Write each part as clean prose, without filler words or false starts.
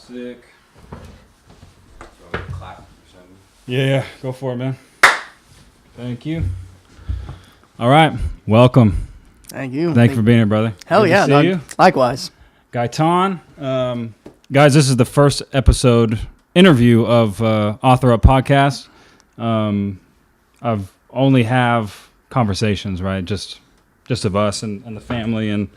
Sick. So clap or something. Yeah, go for it, man. Thank you. All right, welcome. Thank you. Thank you for being here, brother. Hell Good yeah, to see you. Likewise. Gaitan. Guys, this is the first episode interview of Author Up Podcast. I've only have conversations, right? Just of us and the family, and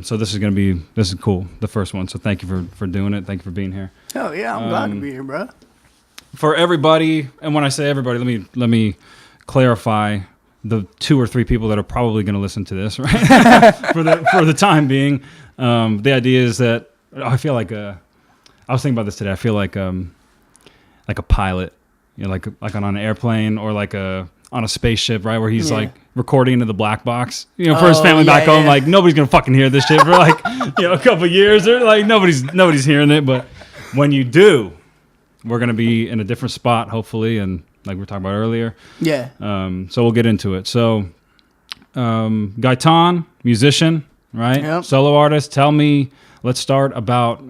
so this is cool, the first one. So thank you for doing it. Thank you for being here. Hell yeah, I'm glad to be here, bro. For everybody, and when I say everybody, let me clarify the 2 or 3 people that are probably going to listen to this, right? for the time being, the idea is that I feel like I was thinking about this today. I feel like a pilot, you know, like on an airplane or like on a spaceship, right? Where he's like recording into the black box, you know, for his family back home. Like nobody's gonna fucking hear this shit for like, you know, a couple of years, or like nobody's hearing it. But when you do, we're gonna be in a different spot, hopefully, and like we were talking about earlier. Yeah. So we'll get into it. So, Gaitan, musician, right? Yep. Solo artist. Tell me. Let's start about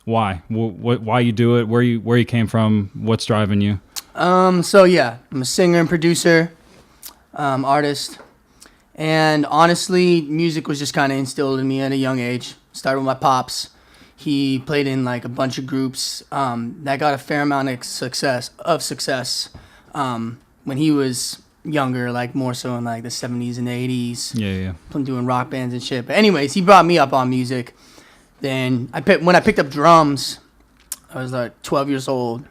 why you do it, where you came from, what's driving you. So yeah, I'm a singer and producer, artist, and honestly, music was just kind of instilled in me at a young age. Started with my pops. He played in like a bunch of groups that got a fair amount of success when he was younger, like more so in like the 70s and 80s. Yeah. Doing rock bands and shit. But anyways, he brought me up on music. Then when I picked up drums, I was like 12 years old.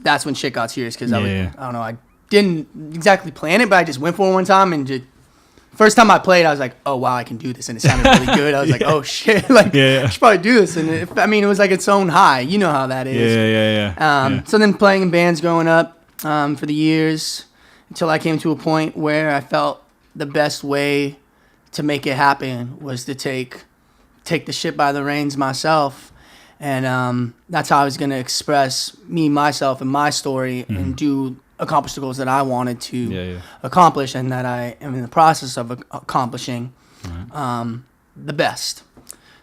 That's when shit got serious because I don't know, I didn't exactly plan it, but I just went for it one time, and first time I played, I was like, oh wow, I can do this, and it sounded really good. I was like, oh shit, like I should probably do this, and it was like its own high. You know how that is. Yeah. So then playing in bands growing up for the years until I came to a point where I felt the best way to make it happen was to take the shit by the reins myself. And that's how I was going to express myself, and my story, and accomplish the goals that I wanted to accomplish, and that I am in the process of accomplishing the best.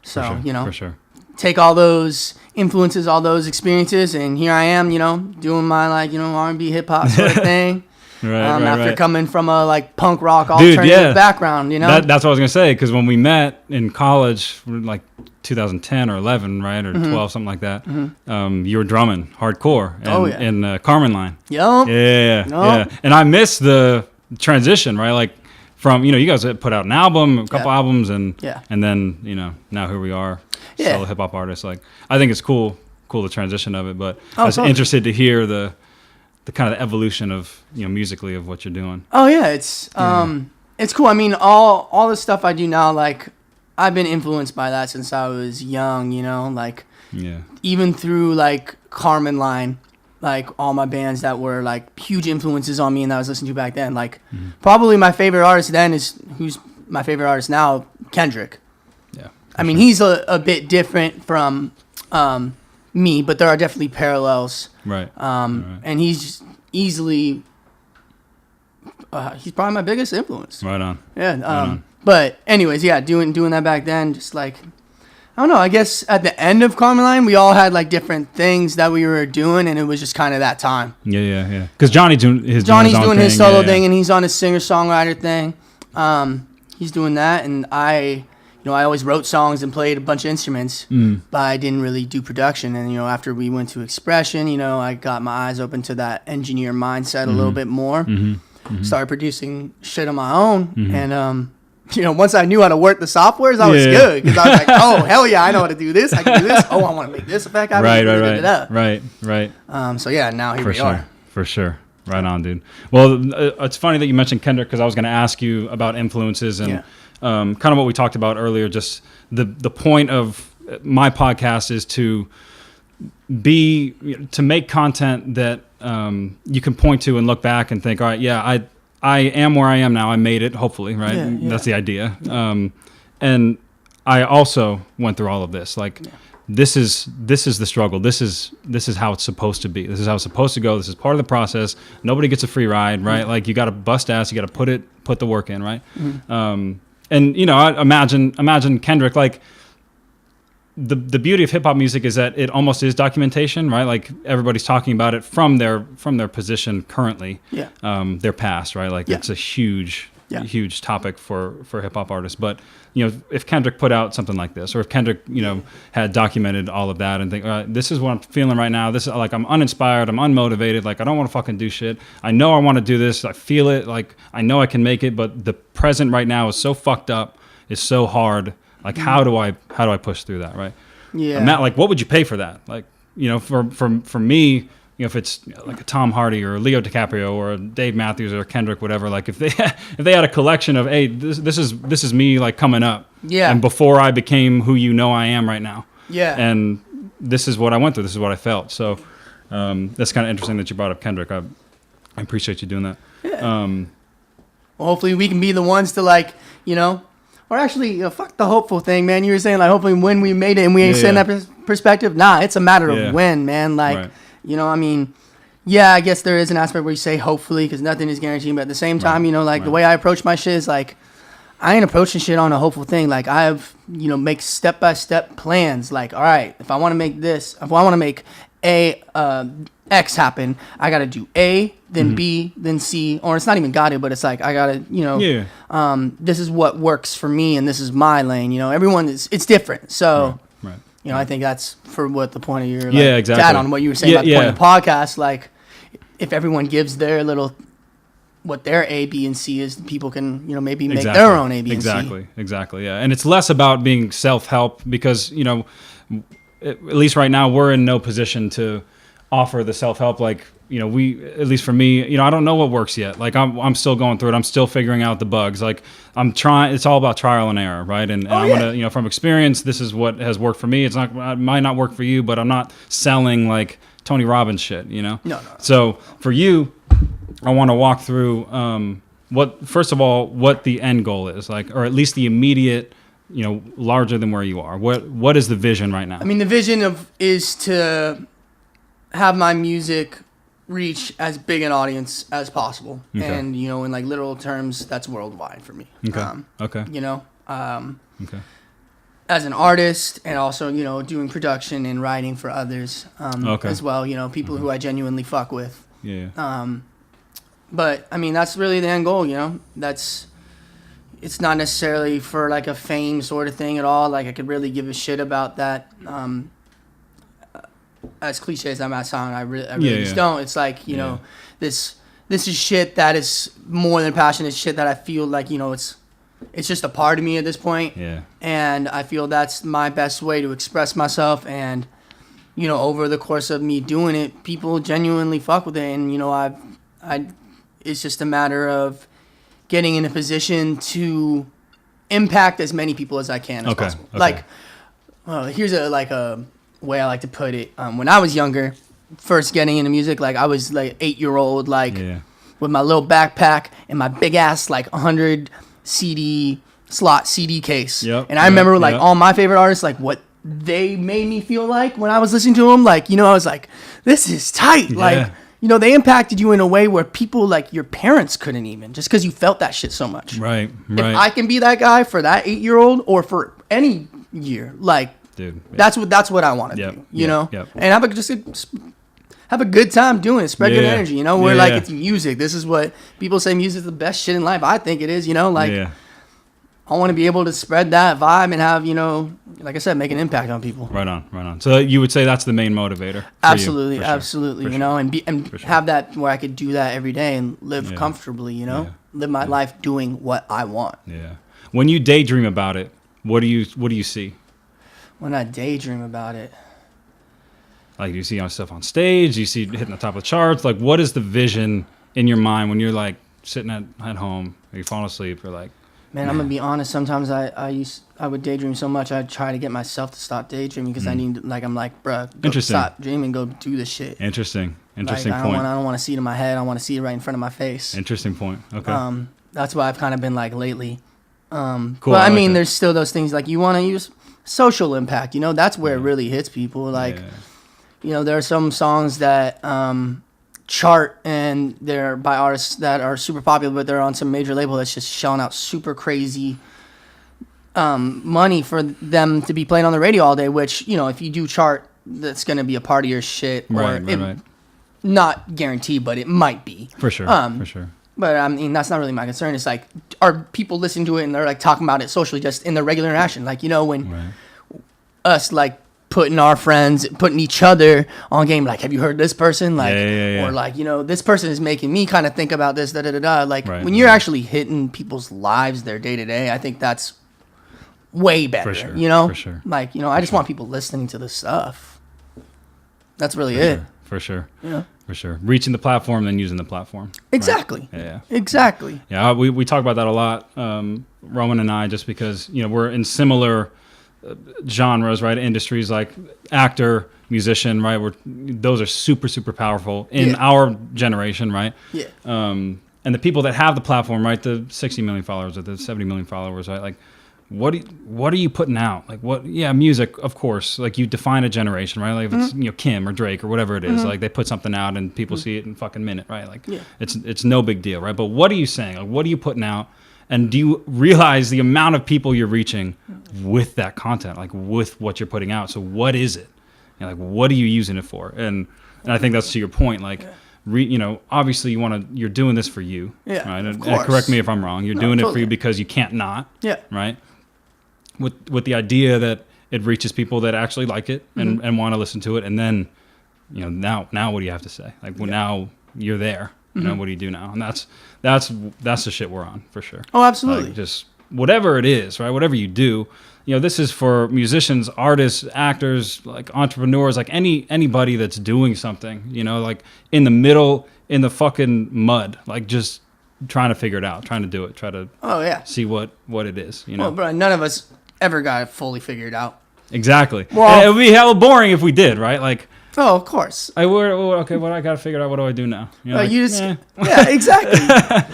So, for sure. Take all those influences, all those experiences, and here I am, doing my R&B hip hop sort of thing. After coming from a like punk rock alternative background, That's what I was gonna say, because when we met in college, like 2010 or 11, right, or 12, something like that, you were drumming hardcore in Carmen Line. Yep. Yeah. And I miss the transition, right? Like from you guys put out an album, a couple albums, and then now here we are, solo hip hop artists. Like I think it's cool the transition of it, but I was interested to hear the kind of evolution of musically of what you're doing. Oh yeah, it's cool. I mean, all the stuff I do now, like I've been influenced by that since I was young. Even through like Carmen Line, like all my bands that were like huge influences on me and that I was listening to back then. Like probably my favorite artist then is who's my favorite artist now, Kendrick. Yeah. I mean, he's a bit different from me, but there are definitely parallels. Right. And he's just easily, he's probably my biggest influence. Right on. Yeah. Right on. But anyways, doing that back then, just like, I don't know, I guess at the end of Carmen Line, we all had like different things that we were doing, and it was just kind of that time. Yeah. Because Johnny's doing his solo thing, and he's on his singer-songwriter thing. He's doing that, and I always wrote songs and played a bunch of instruments, but I didn't really do production. And, after we went to Expression, I got my eyes open to that engineer mindset a little bit more. Started producing shit on my own. And, once I knew how to work the softwares, I was good. Because I was like, oh, hell yeah, I know how to do this. I can do this. Oh, I want to make this effect. Right. So, yeah, now here we are. For sure. Right on, dude. Well, it's funny that you mentioned Kendrick, because I was going to ask you about influences and kind of what we talked about earlier. Just the point of my podcast is to make content that you can point to and look back and think, all right, I am where I am now. I made it, hopefully, right? Yeah. That's the idea. And I also went through all of this. Like, this is the struggle. This is how it's supposed to be. This is how it's supposed to go. This is part of the process. Nobody gets a free ride, right? Like, you got to bust ass. You got to put the work in, right? And I imagine Kendrick, like, the beauty of hip hop music is that it almost is documentation, right? Like everybody's talking about it from their position currently, their past, right? Like it's a huge topic for hip hop artists. But if Kendrick put out something like this, or if Kendrick had documented all of that and think, this is what I'm feeling right now. This is like I'm uninspired, I'm unmotivated, like I don't want to fucking do shit. I know I want to do this. I feel it. Like I know I can make it, but the present right now is so fucked up. It's so hard. Like how do I push through that, right? Yeah. Matt, like what would you pay for that? Like for me, if it's like a Tom Hardy or a Leo DiCaprio or a Dave Matthews or Kendrick, whatever. Like if they had a collection of, hey, this is me like coming up, and before I became who I am right now, and this is what I went through. This is what I felt. So that's kind of interesting that you brought up Kendrick. I appreciate you doing that. Yeah. Well, hopefully we can be the ones to like or actually, fuck the hopeful thing, man. You were saying, like, hopefully when we made it and we ain't saying that perspective. Nah, it's a matter of when, man. Like, I mean, I guess there is an aspect where you say hopefully because nothing is guaranteed. But at the same time, the way I approach my shit is like, I ain't approaching shit on a hopeful thing. Like, I have, make step-by-step plans. Like, all right, if I want to make this, if I want to make X happen, I got to do A, then B, then C, or it's not even got it, but it's like, I got to, this is what works for me and this is my lane, everyone it's different. So, I think that's for what the point of your, dad on what you were saying about the point of the podcast, like if everyone gives their little, what their A, B, and C is, people can, maybe make their own A, B, and C. Exactly. Yeah. And it's less about being self-help because, at least right now we're in no position to offer the self-help. Like, we, at least for me, I don't know what works yet. Like I'm still going through it. I'm still figuring out the bugs. Like I'm trying, it's all about trial and error. Right. And I want to, from experience, this is what has worked for me. It might not work for you, but I'm not selling like Tony Robbins shit, No. So for you, I want to walk through, first of all, what the end goal is like, or at least the immediate, larger than where you are. What is the vision right now? I mean, the vision is to have my music reach as big an audience as possible. Okay. And, in like literal terms, that's worldwide for me. Okay. Okay. As an artist and also, doing production and writing for others as well, people who I genuinely fuck with. Yeah. But, I mean, that's really the end goal, it's not necessarily for like a fame sort of thing at all. Like I could really give a shit about that. As cliche as that might sound, I really just don't. It's like, this is shit that is more than passion. It's shit that I feel like, it's just a part of me at this point. Yeah. And I feel that's my best way to express myself. And, over the course of me doing it, people genuinely fuck with it. And, it's just a matter of getting in a position to impact as many people as I can as possible. Okay. Like, here's a way I like to put it. When I was younger, first getting into music, like I was like 8-year-old, with my little backpack and my big ass 100 CD slot CD case. Yep, and I remember all my favorite artists, like what they made me feel like when I was listening to them. Like, I was like, this is tight. Yeah. Like, they impacted you in a way where people like your parents couldn't even, just because you felt that shit so much. Right. If I can be that guy for that 8-year-old or for any year, like, dude, that's what I want to do, Yep. And have a good time doing it. Spread good energy, it's music. This is what people say, music is the best shit in life. I think it is, I want to be able to spread that vibe and have, like I said, make an impact on people. Right on. So you would say that's the main motivator. Absolutely, absolutely. Sure. And have that where I could do that every day and live comfortably. Live my life doing what I want. Yeah. When you daydream about it, what do you see? When I daydream about it, like, do you see yourself on stage? Do you see hitting the top of the charts? Like, what is the vision in your mind when you're like sitting at home, or you fall asleep, or like? Man, I'm gonna be honest. Sometimes I would daydream so much I'd try to get myself to stop daydreaming because I need I'm like, bruh, stop dreaming, go do this shit. Interesting point. I don't want to see it in my head. I want to see it right in front of my face. Interesting point. Okay. That's what I've kind of been like lately. Cool. But I mean, there's still those things like you want to use social impact. That's where it really hits people. Like, there are some songs that chart and they're by artists that are super popular, but they're on some major label that's just shelling out super crazy money for them to be playing on the radio all day, which, you know, if you do chart, that's going to be a part of your shit. Right. Not guaranteed, but it might be. For sure. For sure. But I mean, that's not really my concern. It's like, are people listening to it and they're like talking about it socially, just in their regular interaction? Like, you know, when us like putting our friends, putting each other on game, like, have you heard this person? Like, or like, you know, this person is making me kind of think about this, da da da da. Like, when you're actually hitting people's lives, their day to day, I think that's way better. For sure. You know, For sure. Like, you know, I just want people listening to this stuff. That's really it. For sure. Yeah. For sure. Reaching the platform, then using the platform. Exactly. Right? Yeah. Exactly. Yeah. We talk about that a lot, Roman and I, just because, you know, we're in similar genres, right? Industries like actor, musician, right? Those are super, super powerful in our generation, right? Yeah. And the people that have the platform, right? The 60 million followers or the 70 million followers, right? Like, what are you putting out? Like, what? Yeah, music, of course. Like, you define a generation, right? Like, if it's, you know, Kim or Drake or whatever it is, like, they put something out and people see it in a fucking minute, right? Like, it's no big deal, right? But what are you saying? Like, what are you putting out? And do you realize the amount of people you're reaching with that content, like with what you're putting out? So what is it? You know, like, what are you using it for? And I think that's to your point. Like, you know, obviously you're doing this for you, right? And correct me if I'm wrong. You're doing it for you because you can't not, right? With the idea that it reaches people that actually like it and want to listen to it. And then, you know, now what do you have to say? Like, well, now you're there. You know, what do you do now? And that's the shit we're on, for sure. Oh, absolutely. Like, just whatever it is, right? Whatever you do, you know, this is for musicians, artists, actors, like entrepreneurs, like anybody that's doing something, you know, like in the middle, in the fucking mud, like just trying to figure it out, trying to do it, try to see what it is, you know? Well, bro, none of us ever got it fully figured out. Exactly. Well, it would be hella boring if we did, right? Like, oh, of course. Okay, what I gotta figure out, what do I do now? You know, like, you just, yeah, exactly.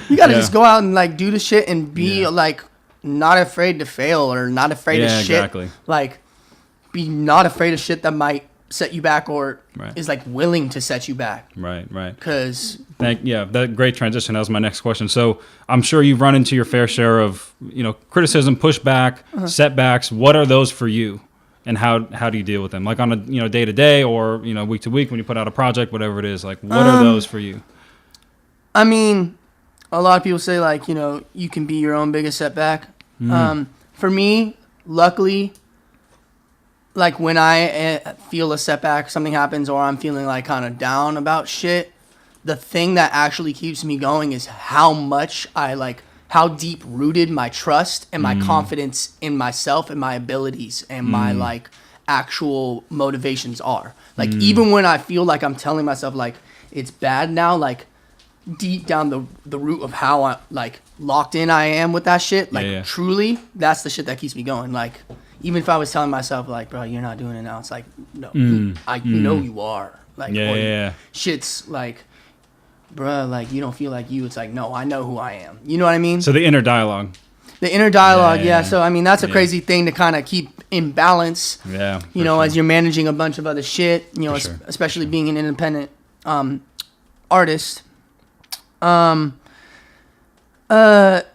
You gotta just go out and like do the shit and be like not afraid to fail or not afraid of shit. Exactly. Like, be not afraid of shit that might set you back or is like willing to set you back. Right. Because that great transition. That was my next question. So I'm sure you've run into your fair share of, you know, criticism, pushback, setbacks. What are those for you? And how do you deal with them? Like on a, you know, day to day or, you know, week to week when you put out a project, whatever it is. Like, what are those for you? I mean, a lot of people say like, you know, you can be your own biggest setback. For me, luckily, like when I feel a setback, something happens, or I'm feeling like kind of down about shit, the thing that actually keeps me going is how much how deep rooted my trust and my confidence in myself and my abilities and my like actual motivations are. Like even when I feel like I'm telling myself like it's bad now, like deep down the root of how I like locked in I am with that shit, like truly, that's the shit that keeps me going. Like even if I was telling myself like, bro, you're not doing it now, it's like, no, I know you are. Like shit's like, bruh, like, you don't feel like you. It's like, no, I know who I am. You know what I mean? So the inner dialogue. The inner dialogue, So, I mean, that's a crazy thing to kind of keep in balance. Yeah. You know, as you're managing a bunch of other shit, you know, especially being an independent artist.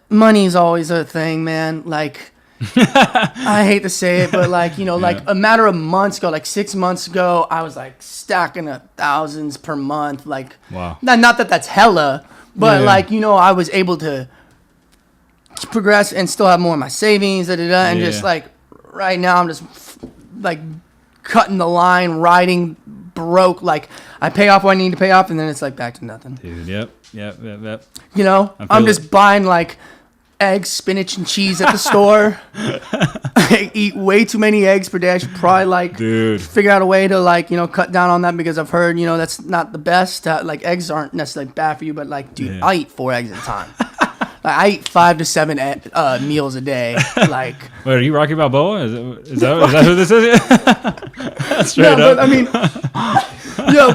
Money's always a thing, man. Like, I hate to say it, but like, you know, like a matter of months ago, like 6 months ago, I was like stacking thousands per month. Like, wow. Not that that's hella, but like, you know, I was able to progress and still have more of my savings, and just like right now I'm just like cutting the line, riding broke. Like I pay off what I need to pay off, and then it's like back to nothing. Dude, yep. You know, I'm just buying like eggs, spinach, and cheese at the store. I eat way too many eggs per day. I should probably like figure out a way to like, you know, cut down on that because I've heard, you know, that's not the best. Like eggs aren't necessarily bad for you, but like, dude, I eat 4 eggs at a time. Like, I eat 5 to 7 meals a day. Like, wait, are you Rocky Balboa? Is that who this is? Straight up. But I mean,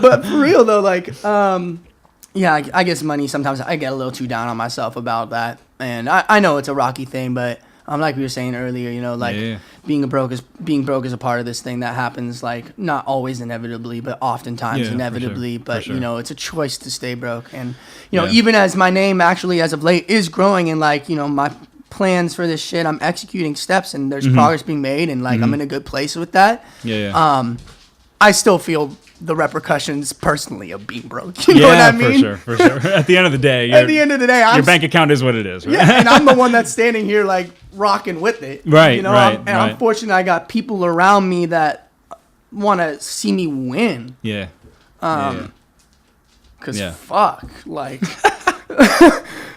but for real though, like, I guess money, sometimes I get a little too down on myself about that. And I know it's a rocky thing, but like we were saying earlier, you know, like being broke is a part of this thing that happens, like not always inevitably, but oftentimes inevitably. For sure. But you know, it's a choice to stay broke. And you know, even as my name actually as of late is growing, and like, you know, my plans for this shit. I'm executing steps, and there's progress being made, and like I'm in a good place with that. I still feel the repercussions personally of being broke. You know what I mean? For sure. At the end of the day, your bank account is what it is, right? Yeah, and I'm the one that's standing here like rocking with it. Right, you know, right. I'm fortunate I got people around me that want to see me win. Yeah. Cause fuck, like,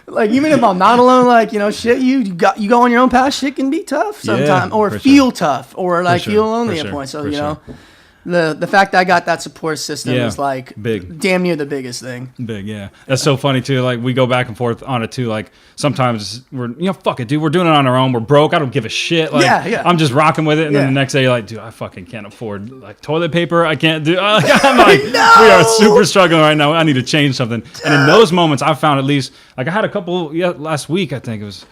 like even if I'm not alone, like, you know, shit, you go on your own path. Shit can be tough sometimes, or feel tough, or like feel lonely at points. So you know. The fact that I got that support system is like big, damn near the biggest thing. Big, yeah. That's so funny too. Like we go back and forth on it too. Like sometimes we're, you know, fuck it, dude. We're doing it on our own. We're broke. I don't give a shit. Like I'm just rocking with it. And then the next day you're like, dude, I fucking can't afford like toilet paper. I can't do. I'm like, we are super struggling right now. I need to change something. And in those moments, I found at least like I had a couple last week. I think it was.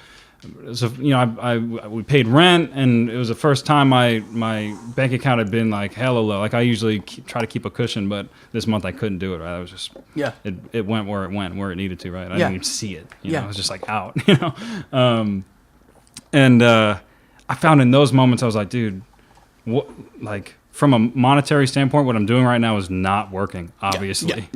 So you know, we paid rent, and it was the first time my bank account had been like hella low. Like I usually try to keep a cushion, but this month I couldn't do it. Right, I was just it went where it needed to. Right, I didn't even see it. You know, I was just like out. You know, and I found in those moments I was like, dude, what like. From a monetary standpoint, what I'm doing right now is not working, obviously.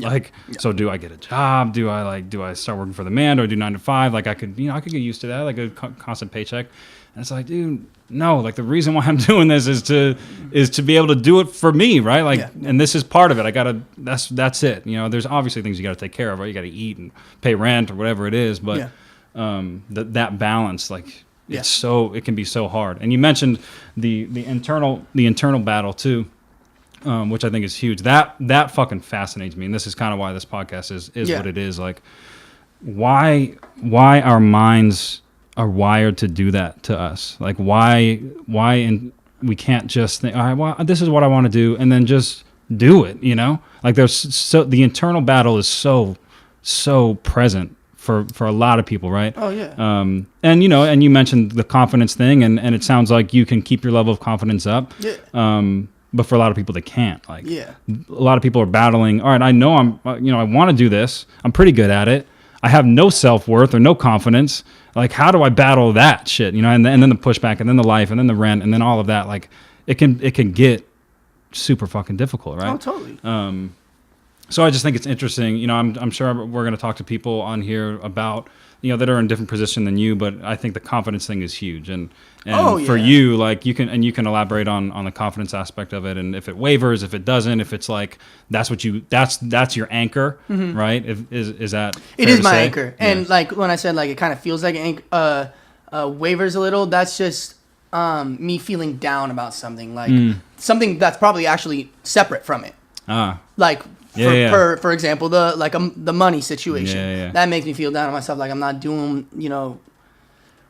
So do I get a job? Do I start working for the man? Do I do 9 to 5? Like I could get used to that, like a constant paycheck. And it's like, dude, no, like the reason why I'm doing this is to be able to do it for me, right? Like, and this is part of it. That's it. You know, there's obviously things you got to take care of, right? You got to eat and pay rent or whatever it is. But that balance, like, it can be so hard. And you mentioned the internal battle too, which I think is huge. That fucking fascinates me. And this is kind of why this podcast is what it is. Like why our minds are wired to do that to us. Like why and we can't just think, all right, well, this is what I want to do, and then just do it, you know? Like the internal battle is so present for a lot of people, right? Oh yeah. And you know, and you mentioned the confidence thing, and it sounds like you can keep your level of confidence up. Yeah. But for a lot of people, they can't. Like, a lot of people are battling. All right, I know I want to do this. I'm pretty good at it. I have no self-worth or no confidence. Like, how do I battle that shit? You know, and then the pushback, and then the life, and then the rent, and then all of that. Like, it can get super fucking difficult, right? Oh, totally. So I just think it's interesting. You know, I'm sure we're going to talk to people on here about, you know, that are in a different position than you, but I think the confidence thing is huge. And for you, like you can elaborate on the confidence aspect of it, and if it wavers, if it doesn't, if it's like that's your anchor, right? Is that it is my anchor? And like when I said like it kind of feels like wavers a little, that's just me feeling down about something, like something that's probably actually separate from it. Like for example, the money situation that makes me feel down on myself, like I'm not doing, you know,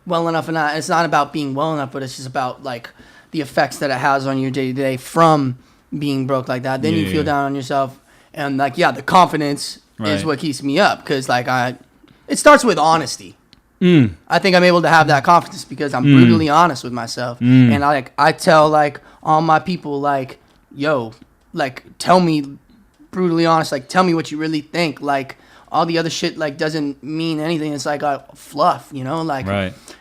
well enough. And it's not about being well enough, but it's just about like the effects that it has on your day to day from being broke like that. Then you feel down on yourself, and like the confidence is what keeps me up, because like it starts with honesty. I think I'm able to have that confidence because I'm brutally honest with myself, and I tell like all my people, like, yo, like tell me brutally honest, like tell me what you really think. Like all the other shit like doesn't mean anything. It's like fluff, you know, like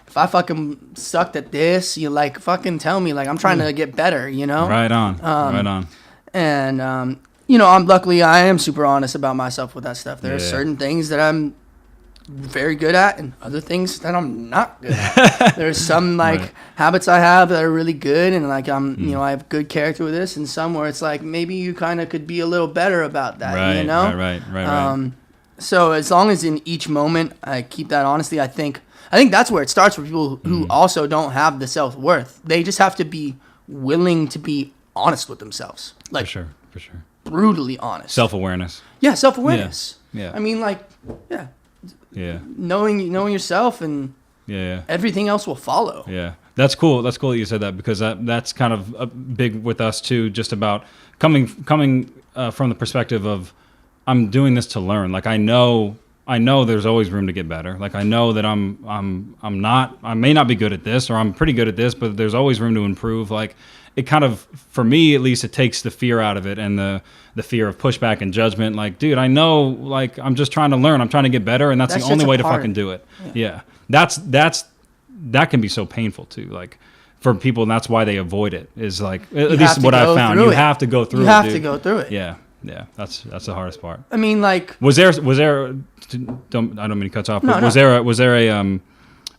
if I fucking sucked at this, you like fucking tell me, like I'm trying to get better, you know. Right on. And you know, I am super honest about myself with that stuff. There are certain things that I'm very good at, and other things that I'm not good at. There's some like habits I have that are really good, and like I'm you know, I have good character with this, and some where it's like maybe you kind of could be a little better about that, you know. Right. So as long as in each moment I keep that honesty, I think that's where it starts for people who also don't have the self-worth. They just have to be willing to be honest with themselves, like for sure brutally honest. Self-awareness. Yeah. I mean, like, knowing yourself, and everything else will follow. That's cool that you said that, because that's kind of big with us too, just about coming from the perspective of I'm doing this to learn. Like I know there's always room to get better. Like I know that I may not be good at this, or I'm pretty good at this, but there's always room to improve. Like it kind of, for me at least, it takes the fear out of it, and the fear of pushback and judgment. Like, dude, I know, like I'm just trying to learn. I'm trying to get better, and that's the only way to fucking do it. Yeah. That's that can be so painful too. Like for people, and that's why they avoid it. Is like at You least have what to I've go found. through You it. have to go through. You it, have dude. to go through it. Yeah, that's the hardest part. I mean, like, Was there? I don't mean to cut you off. No, But no. was there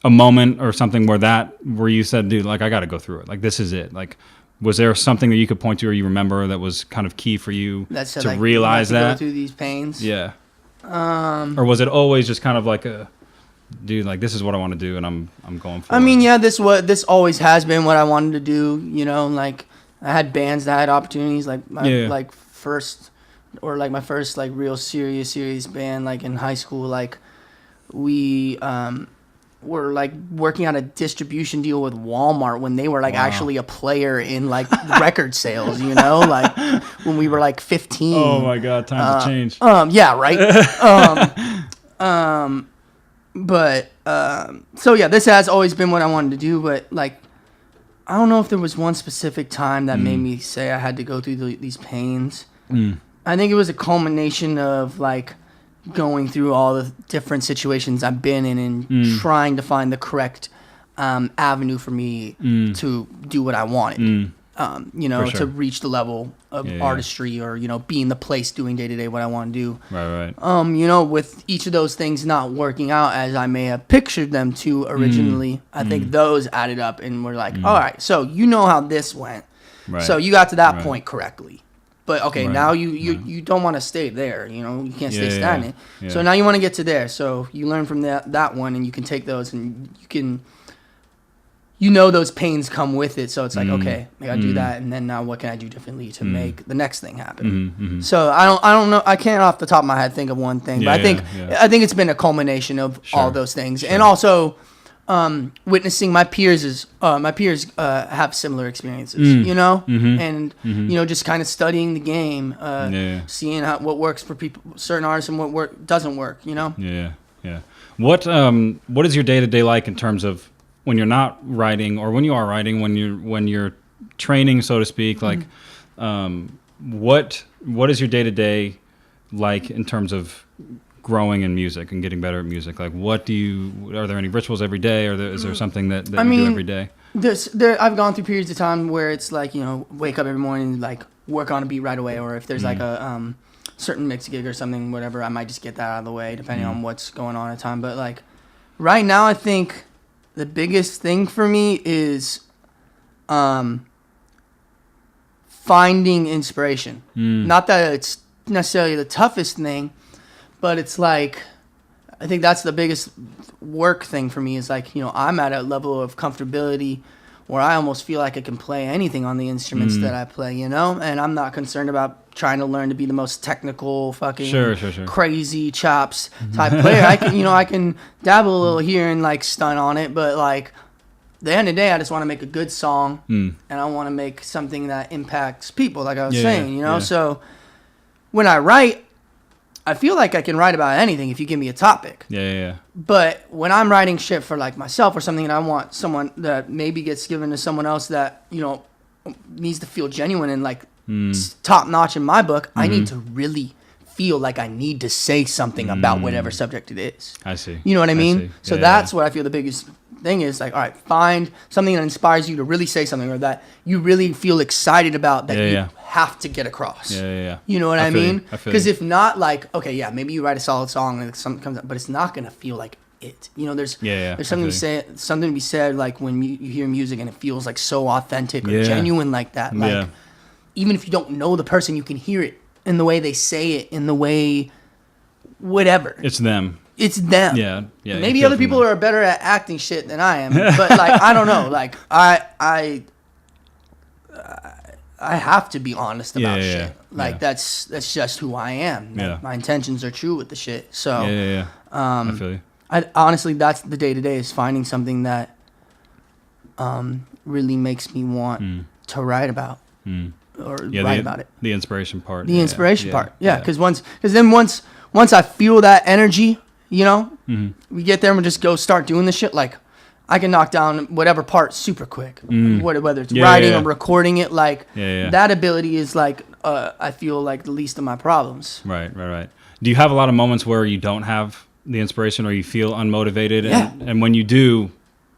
a moment or something where you said, dude, like I got to go through it. Like this is it. Like was there something that you could point to or you remember that was kind of key for you that said, to like, realize you have to that? go through these pains. Yeah. Or was it always just kind of like a, dude, like this is what I want to do and I'm going for it? I mean, yeah, this always has been what I wanted to do. You know, like I had bands that had opportunities, like my first like real serious band, like in high school, like we were like working on a distribution deal with Walmart when they were like actually a player in like record sales, you know, like when we were like 15. Oh my God, times have changed. Yeah, right. But so yeah, this has always been what I wanted to do, but like I don't know if there was one specific time that made me say I had to go through these pains. I think it was a culmination of like going through all the different situations I've been in and trying to find the correct avenue for me to do what I wanted. You know, sure. to reach the level of artistry or, you know, be in the place doing day to day what I want to do. Right. You know, with each of those things not working out as I may have pictured them to originally, I think those added up and were like, all right, so you know how this went. Right. So you got to that point correctly. But okay, Right. now you don't want to stay there, you know, you can't stay Yeah. stagnant. Yeah. So now you want to get to there. So you learn from that one and you can take those and you can, you know, those pains come with it. So it's like, okay, I gotta do that. And then now what can I do differently to make the next thing happen? So I don't know. I can't off the top of my head think of one thing, but I think it's been a culmination of all those things. And also, witnessing my peers have similar experiences, you know, and you know, just kind of studying the game, seeing what works for people, certain artists, and what doesn't work, you know. Yeah. What is your day to day like in terms of when you're not writing or when you are writing, when you're training, so to speak? Like, what is your day to day like in terms of growing in music and getting better at music? Like, are there any rituals every day, or is there something that you do every day? I've gone through periods of time where it's like, you know, wake up every morning, like work on a beat right away, or if there's like a certain mix gig or something, whatever, I might just get that out of the way depending on what's going on at the time. But like right now, I think the biggest thing for me is finding inspiration. Not that it's necessarily the toughest thing, but it's like, I think that's the biggest work thing for me is like, you know, I'm at a level of comfortability where I almost feel like I can play anything on the instruments that I play, you know? And I'm not concerned about trying to learn to be the most technical fucking crazy chops type player. I can dabble a little here and like stun on it, but like at the end of the day, I just want to make a good song and I want to make something that impacts people, like I was saying, you know? Yeah. So when I write, I feel like I can write about anything if you give me a topic. Yeah. But when I'm writing shit for like myself or something and I want someone that maybe gets given to someone else that, you know, needs to feel genuine and like top notch in my book, I need to really feel like I need to say something about whatever subject it is. I see. You know what I mean? So that's what I feel the biggest thing is, like, all right, find something that inspires you to really say something or that you really feel excited about that you have to get across. You know what I mean? Because if not, like, okay, yeah, maybe you write a solid song and something comes up, but it's not gonna feel like it. You know, there's something to be said like when you hear music and it feels like so authentic or genuine like that. Like even if you don't know the person, you can hear it in the way they say it, in the way whatever. It's them. It's them. Yeah. Maybe other people are better at acting shit than I am, but like I don't know. Like I have to be honest about shit. Like that's just who I am. Like, my intentions are true with the shit. So I feel you. I honestly, that's the day to day is finding something that really makes me want to write about or write about it. The inspiration part. The inspiration part. Yeah, because then once I feel that energy. You know, we get there and we just go start doing the shit. Like, I can knock down whatever part super quick, whether it's writing or recording it. Like, that ability is like, I feel like the least of my problems. Right. Do you have a lot of moments where you don't have the inspiration or you feel unmotivated? And when you do,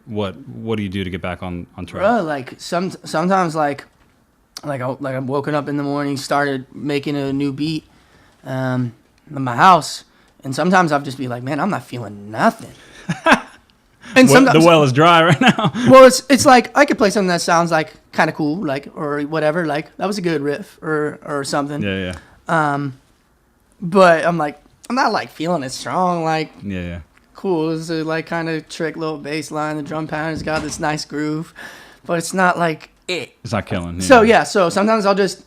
what do you do to get back on track? Bro, like sometimes like I'm woken up in the morning, started making a new beat in my house, and sometimes I'll just be like, man, I'm not feeling nothing. And sometimes the well is dry right now. Well, it's like I could play something that sounds like kind of cool, like or whatever, like that was a good riff or something. Yeah. But I'm not like feeling it strong, like Yeah. cool. It's a like kind of trick little bass line. The drum pattern's got this nice groove, but it's not like it. It's not killing. So sometimes I'll just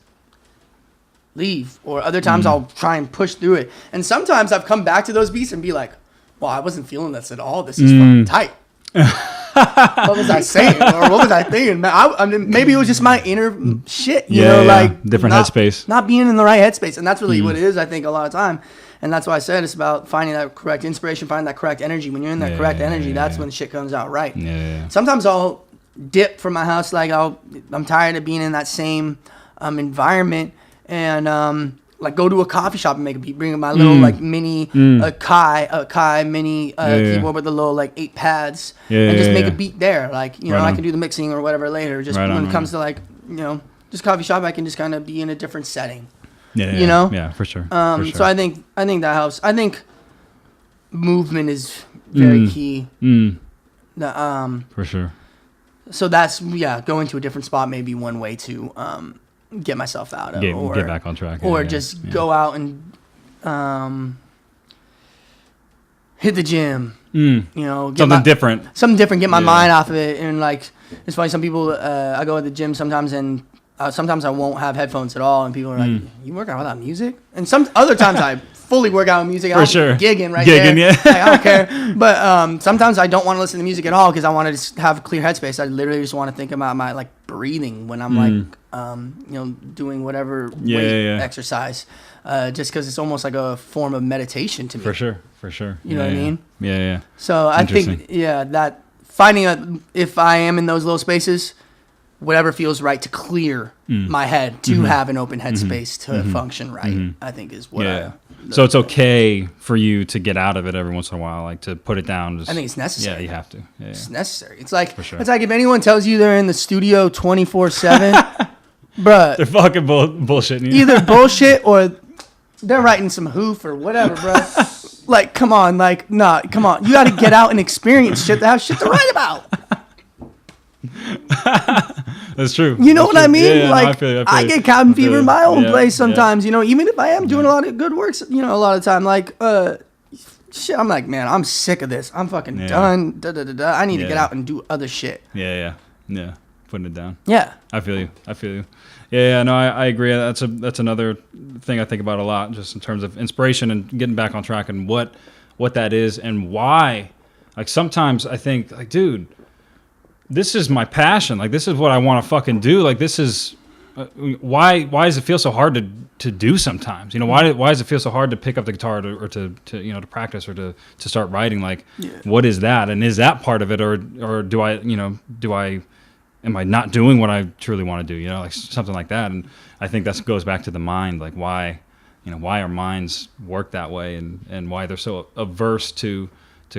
leave, or other times I'll try and push through it. And sometimes I've come back to those beats and be like, well, I wasn't feeling this at all. This is fucking tight. What was I saying, or what was I thinking? Man, I mean, maybe it was just my inner shit, you know, like different headspace, not being in the right headspace, and that's really what it is. I think a lot of time, and that's why I said it's about finding that correct inspiration, finding that correct energy. When you're in that correct energy, that's when shit comes out right. Sometimes I'll dip from my house, like I'm tired of being in that same environment, and like go to a coffee shop and make a beat, bring my little like mini Kai mini keyboard with the little like 8 pads, and just make a beat there. Like, you know, I can do the mixing or whatever later. Just when it comes to like, you know, just coffee shop, I can just kind of be in a different setting. You know? Yeah, for sure. So I think that helps. I think movement is very key. For sure. So that's going to a different spot may be one way to get myself out of, or get back on track, or just go out and hit the gym. You know, something different. Get my mind off of it. And like, it's funny. Some people, I go to the gym sometimes, and sometimes I won't have headphones at all, and people are like, "You work out without music?" And some other times I fully work out with music. For sure, gigging there. Yeah. Like, I don't care. But sometimes I don't want to listen to music at all because I want to just have a clear headspace. I literally just want to think about my like breathing when I'm like, you know, doing whatever weight exercise. Just because it's almost like a form of meditation to me. For sure. You know what I mean? Yeah. So I think, that finding if I am in those little spaces, whatever feels right to clear my head, to have an open headspace to function right, I think is what so it's okay for you to get out of it every once in a while, like to put it down. I think it's necessary. Yeah, you have to. Yeah. It's necessary. It's like, it's like if anyone tells you they're in the studio 24/7, bruh. They're fucking bullshitting you. Either bullshit or they're writing some hoof or whatever, bruh. Like, come on. Like, nah, come on. You got to get out and experience shit to have shit to write about. That's true. You know what I mean? Yeah, like, no, I get cabin fever in my own place sometimes, you know, even if I am doing a lot of good works, you know, a lot of the time, like, shit, I'm like, man, I'm sick of this. I'm fucking done. I need to get out and do other shit. Yeah. Putting it down. Yeah. I feel you. Yeah, no, I agree. That's another thing I think about a lot, just in terms of inspiration and getting back on track and what that is and why. Like, sometimes I think, like, dude, this is my passion. Like, this is what I want to fucking do. Like, this is why does it feel so hard to do sometimes? You know, why does it feel so hard to pick up the guitar or to you know, to practice or to start writing? Like, what is that? And is that part of it, or do I am I not doing what I truly want to do? You know, like something like that. And I think that goes back to the mind, like why our minds work that way, and why they're so averse to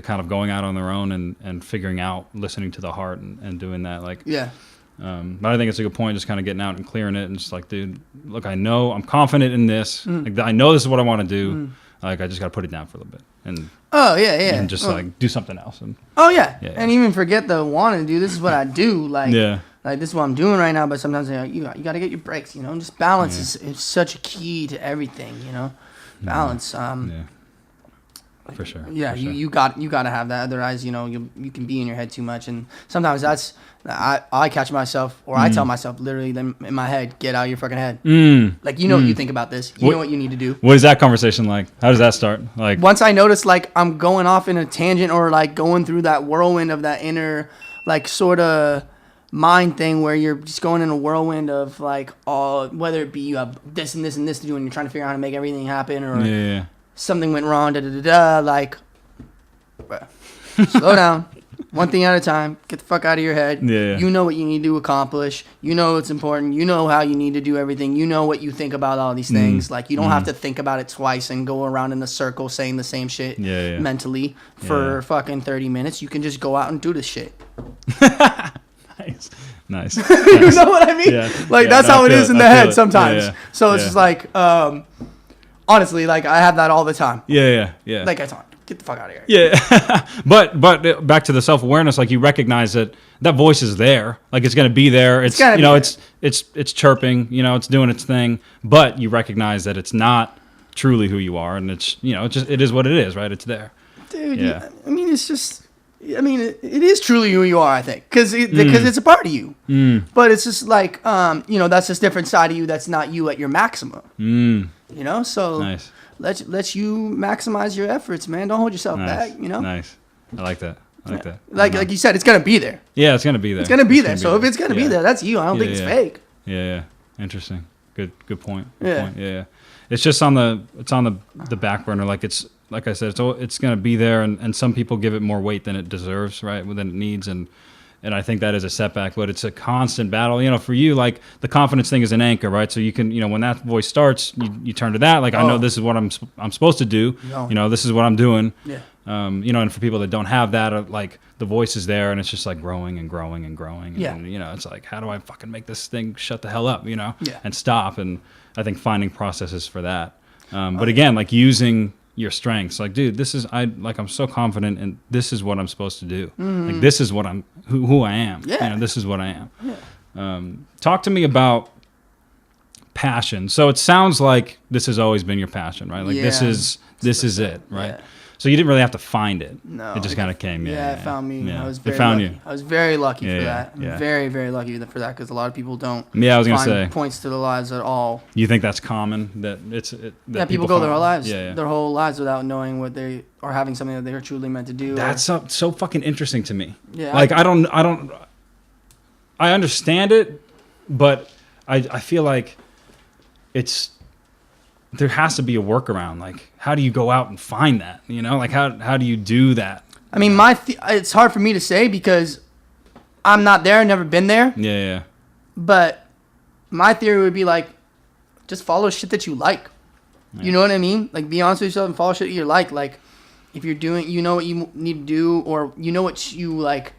kind of going out on their own and figuring out, listening to the heart and doing that. Like, but I think it's a good point, just kind of getting out and clearing it and just like, dude, look, I know I'm confident in this. Like, I know this is what I want to do. Like, I just got to put it down for a little bit and and just like do something else. And and even forget the want to do. This is what I do. Like, like this is what I'm doing right now. But sometimes you got to get your breaks. You know, and just balance is such a key to everything. You know, balance. For sure. Yeah, for sure. you got to have that. Otherwise, you know, you can be in your head too much, and sometimes that's I catch myself, or I tell myself literally in my head, get out of your fucking head. Like, you know what you think about this. You know what you need to do. What is that conversation like? How does that start? Like, once I notice like I'm going off in a tangent or like going through that whirlwind of that inner like sort of mind thing where you're just going in a whirlwind of like all, whether it be you have this and this and this to do and you're trying to figure out how to make everything happen, or something went wrong, like, slow down. One thing at a time. Get the fuck out of your head. Yeah. You know what you need to accomplish. You know what's important. You know how you need to do everything. You know what you think about all these things. Like, you don't have to think about it twice and go around in a circle saying the same shit mentally for fucking 30 minutes. You can just go out and do this shit. Nice. You know what I mean? Yeah. Like, that's how it is in the head sometimes. So it's just like, honestly, like, I have that all the time. Yeah. Like, I thought, get the fuck out of here. Yeah. but back to the self-awareness, like, you recognize that voice is there. Like, it's going to be there. It's, you know, it's chirping, you know, it's doing its thing, but you recognize that it's not truly who you are. And it's, you know, it is what it is, right? It's there. Dude, yeah. I mean, it's just, it is truly who you are, I think, because it's a part of you. But it's just like, you know, that's this different side of you that's not you at your maximum. You know, so nice. Let you maximize your efforts, man. Don't hold yourself back. You know. Nice. I like that. Like you said, it's gonna be there. Yeah, it's gonna be there. It's gonna be there. So if it's gonna be there, that's you. I don't think it's fake. Yeah. Interesting. Good point. Yeah. It's just on the back burner. Like, it's, like I said, it's going to be there, and some people give it more weight than it deserves, right? Than it needs, and I think that is a setback. But it's a constant battle. You know, for you, like, the confidence thing is an anchor, right? So you can, you know, when that voice starts, you turn to that. Like, I know this is what I'm supposed to do. You know, this is what I'm doing. Yeah. You know, and for people that don't have that, like, the voice is there, and it's just like growing and growing and growing. Yeah. And, you know, it's like, how do I fucking make this thing shut the hell up? You know. Yeah. And stop. And I think finding processes for that. But again, like, using your strengths, like, dude, I'm so confident, and this is what I'm supposed to do. Like, this is what who I am. Yeah. You know, this is what I am. Yeah. Talk to me about passion. So it sounds like this has always been your passion, right? Like, this is it, right? Yeah. So you didn't really have to find it. No. It just kind of came. Yeah, it found me. Yeah. I was very found lucky. you. I was very lucky for that. Yeah. Very, very lucky for that, because a lot of people don't. Yeah, I was gonna say points to their lives at all. You think that's common? That people go their whole lives, their whole lives without knowing what they are, having something that they are truly meant to do. That's so fucking interesting to me. Yeah. Like, I understand it, but I feel like there has to be a workaround. Like, how do you go out and find that? You know, like, how do you do that? I mean, it's hard for me to say because I'm not there, never been there. Yeah. But my theory would be, like, just follow shit that you like. Yeah. You know what I mean? Like, be honest with yourself and follow shit you like. Like, if you're doing, you know what you need to do, or you know what you like,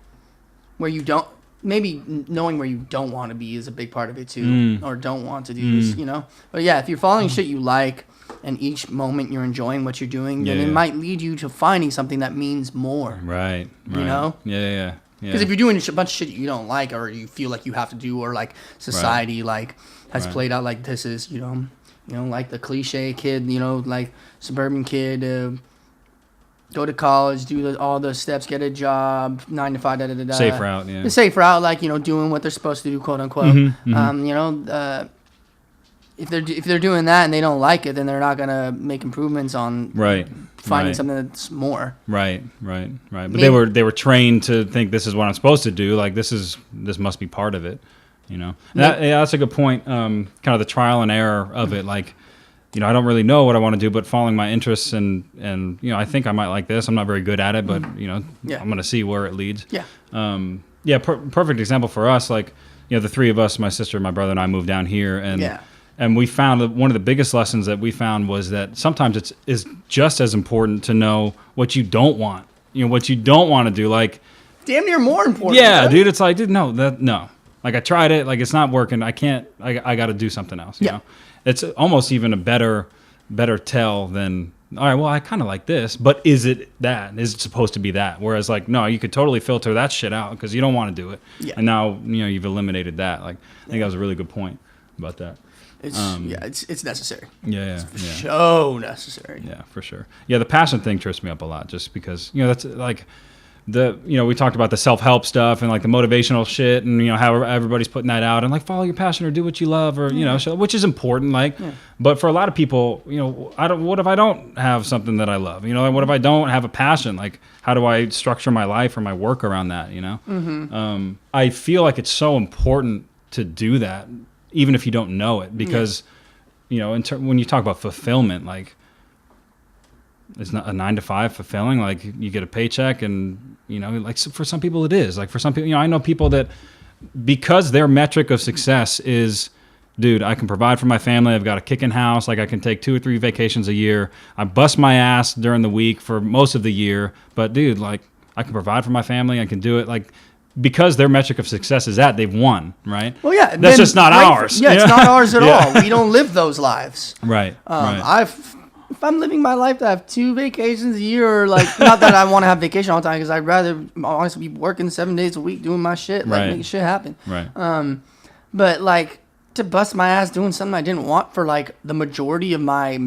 where you don't. Maybe knowing where you don't want to be is a big part of it too, or don't want to do, you know. But yeah, if you're following shit you like, and each moment you're enjoying what you're doing, then it might lead you to finding something that means more. Right. You know. Yeah. Because if you're doing a bunch of shit you don't like, or you feel like you have to do, or like society has played out, like, this is, you know, like the cliche kid, you know, like suburban kid. Go to college, do all the steps, get a job, 9 to 5, da-da-da-da. Safe route, yeah. The safe route, like, you know, doing what they're supposed to do, quote unquote. You know, if they're doing that and they don't like it, then they're not gonna make improvements on finding something that's more. Right. But they were trained to think this is what I'm supposed to do. Like, this must be part of it. You know, that's a good point. Kind of the trial and error of it, like. You know, I don't really know what I want to do, but following my interests and you know, I think I might like this. I'm not very good at it, but you know, I'm going to see where it leads. Yeah. Perfect example for us. Like, you know, the three of us, my sister, my brother, and I moved down here, and we found that one of the biggest lessons that we found was that sometimes it's just as important to know what you don't want. You know, what you don't want to do. Like, damn near more important. Yeah, dude. It's like, dude, no. Like, I tried it. Like, it's not working. I can't. I got to do something else. You know. It's almost even a better tell than, all right, well, I kind of like this, but is it that? Is it supposed to be that? Whereas, like, no, you could totally filter that shit out because you don't want to do it. Yeah. And now, you know, you've eliminated that. Like, I think that was a really good point about that. It's necessary. Yeah. It's so necessary. Yeah, for sure. Yeah, the passion thing trips me up a lot just because, you know, that's like... we talked about the self-help stuff and like the motivational shit and, you know, how everybody's putting that out and like follow your passion or do what you love or, you know, which is important. Like, but for a lot of people, you know, what if I don't have something that I love? You know, what if I don't have a passion? Like, how do I structure my life or my work around that? You know, I feel like it's so important to do that, even if you don't know it, because, you know, when you talk about fulfillment, like, it's not a 9 to 5 fulfilling. Like you get a paycheck, and you know, like for some people it is. Like for some people, you know, I know people that because their metric of success is, dude, I can provide for my family. I've got a kicking house. Like I can take 2 or 3 vacations a year. I bust my ass during the week for most of the year, but dude, like I can provide for my family. I can do it. Like because their metric of success is that they've won, right? Well, yeah, that's just not ours. It's not ours at all. We don't live those lives. Right. Right. If I'm living my life to have 2 vacations a year, or like, not that I want to have vacation all the time, because I'd rather honestly be working 7 days a week doing my shit, like making shit happen. Right. But like to bust my ass doing something I didn't want for like the majority of my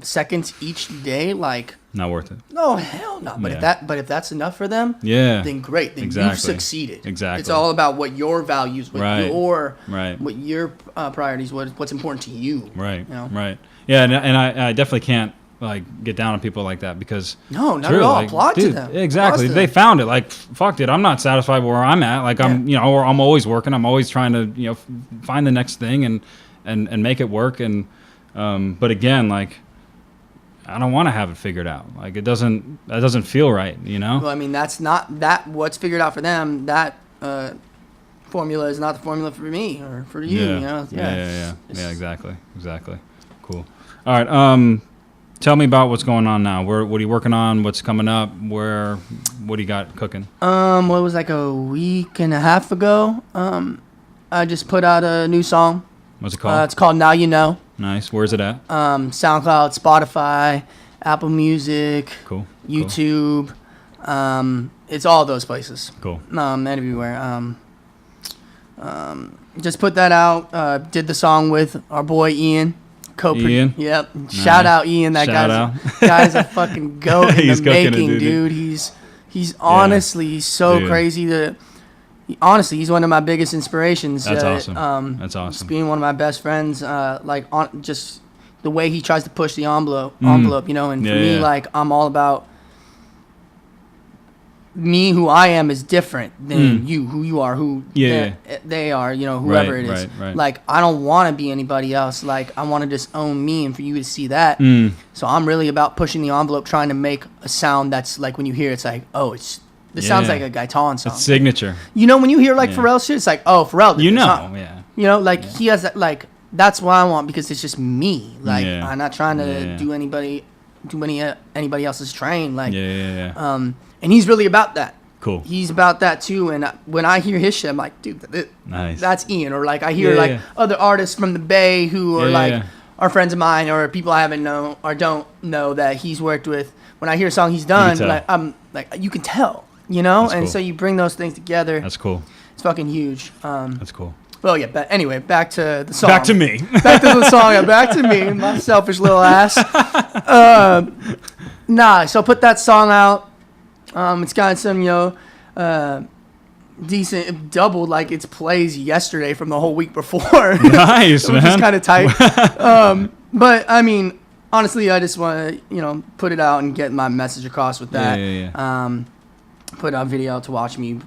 seconds each day, like not worth it. No, hell no. But if that's enough for them, then great. Then exactly. you've succeeded. Exactly. It's all about what your values, what your what your priorities, what's important to you. Right. You know? Right. Yeah, and I definitely can't like get down on people like that because not at all. Like, applaud dude, to them. Exactly. They found it. Like fuck, dude. I'm not satisfied where I'm at. Like I'm, you know, or I'm always working. I'm always trying to, you know, find the next thing and make it work. And but again, like I don't want to have it figured out. Like that doesn't feel right. You know. Well, I mean, that's not what's figured out for them. That formula is not the formula for me or for you. Yeah. You know. Yeah. Exactly. Cool. All right. Tell me about what's going on now. What are you working on? What's coming up? What do you got cooking? What was like a week and a half ago. I just put out a new song. What's it called? It's called Now You Know. Nice. Where's it at? SoundCloud, Spotify, Apple Music, cool. YouTube. It's all those places. Cool. Everywhere. Just put that out. Did the song with our boy Ian. Ian? Yep. Nice. Shout out Ian. That guy's a fucking goat in the making, dude. He's honestly so crazy that. Honestly, he's one of my biggest inspirations. That's awesome. That's awesome. Just being one of my best friends, just the way he tries to push the envelope, you know. And for me, like I'm all about me. Who I am is different than you. Who you are, who they are. You know, whoever it is. Right. Like I don't want to be anybody else. Like I want to just own me, and for you to see that. So I'm really about pushing the envelope, trying to make a sound that's like when you hear it, it's like, oh, this sounds like a Gaita song. It's signature. You know, when you hear like Pharrell shit, it's like, oh, Pharrell. You know, You know, like he has that, like that's what I want because it's just me. Like I'm not trying to do anybody else's train. Like, and he's really about that. Cool. He's about that too. And when I hear his shit, I'm like, dude, nice. That's Ian. Or like I hear like other artists from the Bay who are like are friends of mine or people I haven't known or don't know that he's worked with. When I hear a song he's done, like I'm like you can tell. You know, that's and cool. So you bring those things together. That's cool. It's fucking huge. That's cool. Well, yeah, but anyway, back to the song. Back to me. Back to the song. Yeah, back to me, my selfish little ass. So put that song out. It's got some, decent, it doubled like its plays yesterday from the whole week before. Nice, man. Which is kind of tight. But I mean, honestly, I just want to, put it out and get my message across with that. Put out a video to watch me,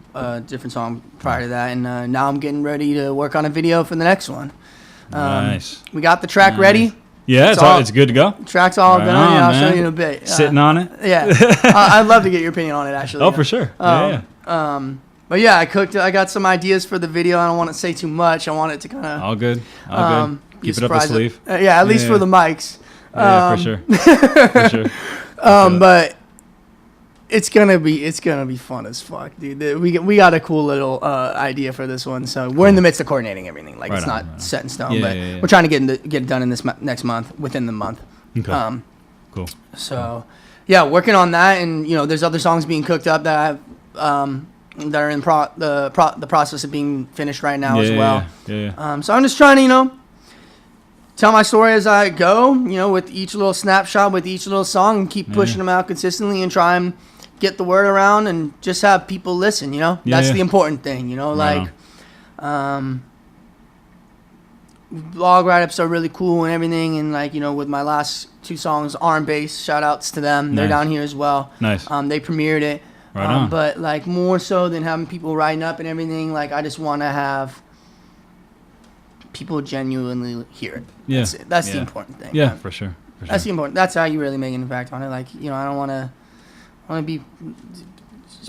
different song prior to that, and now I'm getting ready to work on a video for the next one. Nice. We got the track ready. Yeah, it's good to go. The track's all done. Yeah, I'll show you in a bit. Sitting on it. Yeah, I'd love to get your opinion on it. Actually. Oh, for sure. But yeah, I got some ideas for the video. I don't want to say too much. I want it to kind of all good. Keep it up the sleeve. At least for the mics. For sure. For sure. But it's gonna be fun as fuck, dude. We got a cool little idea for this one, so we're in the midst of coordinating everything. Like it's not set in stone, but we're trying to get it done in this next month, within the month. Okay. Cool. So, yeah, working on that, and there's other songs being cooked up that that are in the process of being finished right now as well. So I'm just trying to tell my story as I go, with each little snapshot, with each little song, and keep pushing them out consistently and try and get the word around and just have people listen, That's the important thing, blog write-ups are really cool and everything, and with my last 2 songs, Arm Bass, shout outs to them. They're down here as well. Nice. They premiered it. Right on. But more so than having people writing up and everything, I just want to have people genuinely hear it. That's the important thing. Yeah, for sure. That's the important. That's how you really make an impact on it. Like, you know, I don't want to be.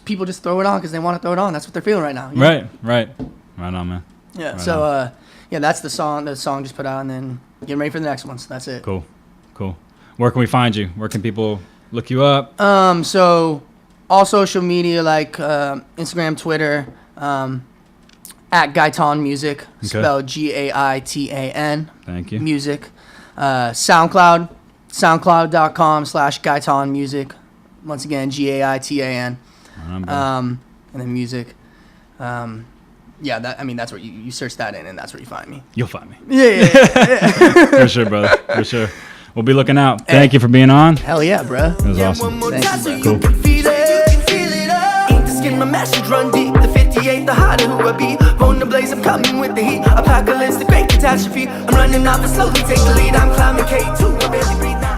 People just throw it on because they want to throw it on. That's what they're feeling right now. Right. Right on, man. Yeah. Right so, on. yeah, that's the song. The song just put out, and then getting ready for the next one. So that's it. Cool. Where can we find you? Where can people look you up? So all social media like Instagram, Twitter, at Gaitan Music, spelled Gaitan. Thank you. Music. SoundCloud, soundcloud.com/Gaitan Music. Once again, Gaitan. And then music. Yeah, that's where you search that in, and that's where you find me. You'll find me. Yeah. For sure, brother. For sure. We'll be looking out. Thank you for being on. Hell yeah, bro. It was awesome. Thank you, Cool. My message run deep, the 58, the hotter who I be. Born to blaze, I'm coming with the heat. Apocalypse, the great catastrophe. I'm running off and slowly take the lead. I'm climbing K2, I barely breathe now.